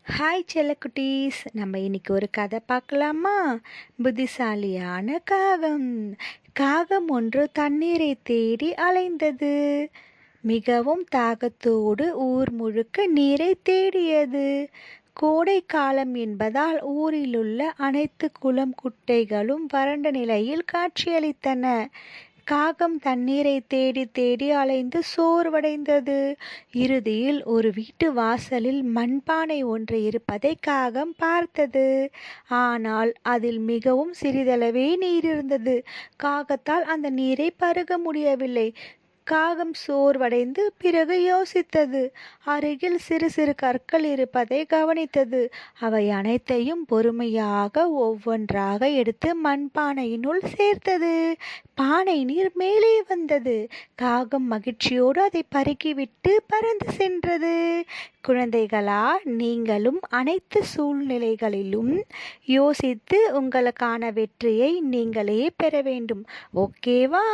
Hi செல்லக்குட்டீஸ், நம்ம இன்னைக்கு ஒரு கதை பார்க்கலாமா? புத்திசாலியான காகம். காகம் ஒன்று தண்ணீரை தேடி அலைந்தது. மிகவும் தாகத்தோடு ஊர் முழுக்க நீரை தேடியது. கோடை காலம் என்பதால் ஊரிலுள்ள அனைத்து குளம் குட்டைகளும் வறண்ட நிலையில் காட்சியளித்தன. காகம் தண்ணீரை தேடி தேடி அலைந்து சோர்வடைந்தது. இறுதியில் ஒரு வீட்டு வாசலில் மண்பானை ஒன்று இருப்பதை காகம் பார்த்தது. ஆனால் அதில் மிகவும் சிறிதளவே நீர் இருந்தது. காகத்தால் அந்த நீரை பருக முடியவில்லை. காகம் சோர்வடைந்து பிறகு யோசித்தது. அருகில் சிறு சிறு கற்கள் இருப்பதை கவனித்தது. அவை அனைத்தையும் பொறுமையாக ஒவ்வொன்றாக எடுத்து மண்பானையினுள் சேர்த்தது. பானை நீர் மேலே வந்தது. காகம் மகிழ்ச்சியோடு அதை பருகிவிட்டு பறந்து சென்றது. குழந்தைகளா, நீங்களும் அனைத்து சூழ்நிலைகளிலும் யோசித்து உங்களுக்கான வெற்றியை நீங்களே பெற வேண்டும். ஓகேவா?